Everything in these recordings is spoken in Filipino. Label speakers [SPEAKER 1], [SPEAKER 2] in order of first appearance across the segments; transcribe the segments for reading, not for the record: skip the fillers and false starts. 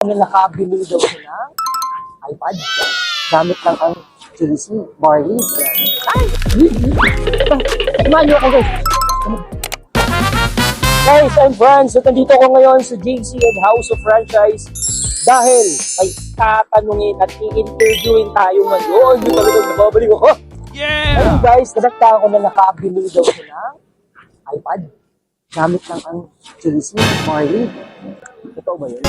[SPEAKER 1] na nakabili daw sila iPad. Gamit lang ang JC, Barley. Ay! Samahan niyo ako, guys. Guys, I'm Franz. So, nandito ko ngayon sa JC and House of Franchise dahil may tatanungin at i-interviewin tayo ngayon. Yung talagang nababalik ko. Yeah! Ayun guys, nadagta ako na nakabili daw sila iPad. Gamit lang ang JC, Barley. Ito ba yun?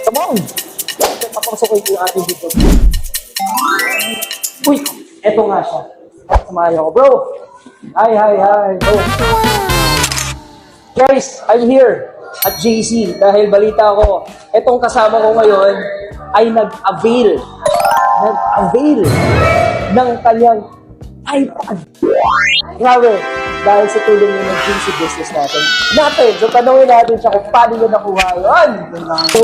[SPEAKER 1] Come on! Papasok ko yung ating dito. Uy! Eto nga siya. Samahan ako, bro! Hi, bro! Guys, I'm here at JC dahil balita ko, etong kasama ko ngayon ay nag-avail ng kanyang iPad. Grabe! Dahil sa tulong niya ng JC business natin. So, tanongin natin siya kung paano niya nakuha yun. So,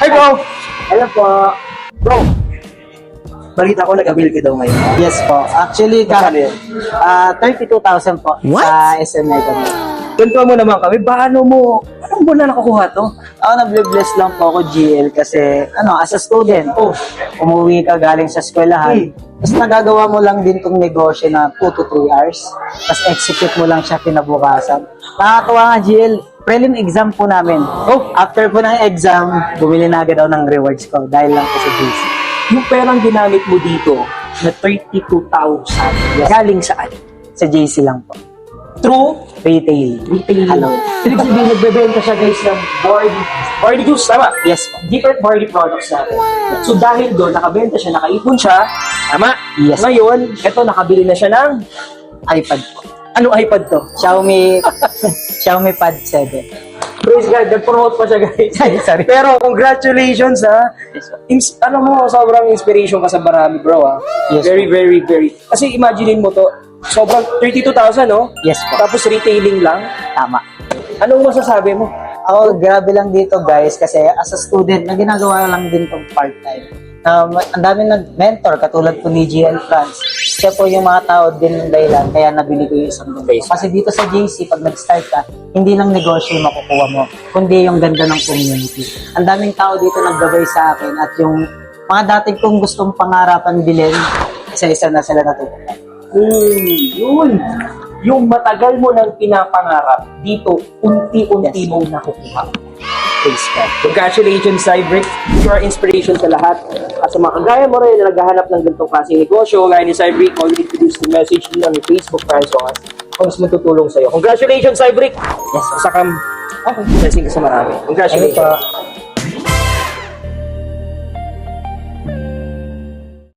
[SPEAKER 1] hi bro!
[SPEAKER 2] Hello po.
[SPEAKER 1] Bro, balita ko nag-avail ka daw ngayon.
[SPEAKER 2] Yes po. Actually,
[SPEAKER 1] Magkano yun?
[SPEAKER 2] 32,000 po sa SM Mega.
[SPEAKER 1] Ganito mo naman kami, paano mo na nakukuha to?
[SPEAKER 2] Ako nag-bless lang po ako GL kasi as a student, umuwi ka galing sa eskwelahan. Tapos nagagawa mo lang din tong negosyo na 2 to 3 hours. Tapos execute mo lang siya kinabukasan. Nakakatawa nga GL, prelim exam po namin. After po ng exam, bumili na agad ako ng rewards ko dahil lang po sa JC.
[SPEAKER 1] Yung perang ginamit mo dito na 32,000, galing saan?
[SPEAKER 2] Sa JC lang po.
[SPEAKER 1] True
[SPEAKER 2] Retail.
[SPEAKER 1] Hello. Ibig sabihin, nagbebenta siya guys ng Barley juice, tama?
[SPEAKER 2] Yes po.
[SPEAKER 1] Different Barley products natin. So dahil doon, nakabenta siya, nakaipon siya, tama?
[SPEAKER 2] Yes.
[SPEAKER 1] Ngayon, eto, nakabili na siya ng
[SPEAKER 2] iPad po.
[SPEAKER 1] anong iPad to?
[SPEAKER 2] Xiaomi Pad 7.
[SPEAKER 1] Praise God, nag-promote pa siya guys.
[SPEAKER 2] Sorry.
[SPEAKER 1] Pero congratulations ha. Alam mo, sobrang inspiration ka sa marami bro ha.
[SPEAKER 2] Yes,
[SPEAKER 1] Very. Kasi imaginein mo to, sobrang 32,000 no?
[SPEAKER 2] Yes po.
[SPEAKER 1] Tapos retailing lang.
[SPEAKER 2] Tama.
[SPEAKER 1] Anong masasabi mo?
[SPEAKER 2] Ako, grabe lang dito guys kasi as a student, na ginagawa lang din tong part-time. Ang dami nag-mentor katulad po ni GL France. Siya po yung mga tao din ng dahilan kaya nabili ko yung isang ganito. Kasi dito sa JC, pag nag-start ka, hindi lang negosyo yung makukuha mo, kundi yung ganda ng community. Ang daming tao dito naggabay sa akin at yung mga dati kong gustong pangarapan bilhin, isa-isa na sila natutunan.
[SPEAKER 1] Yun. Yung matagal mo nang pinapangarap, dito, unti-unti mo nakukuha. Praise God. Congratulations, Cybreak. You are inspiration sa lahat. At sa mga kagaya mo rin na naghahanap ng ganitong klaseng negosyo, gaya ni Cybreak, all you need to do is to message nyo on Facebook para sa us. Kung mas matutulong sa'yo. Congratulations, Cybreak!
[SPEAKER 2] Yes, sir.
[SPEAKER 1] Sakam. Okay. Blessing ka sa marami. Congratulations.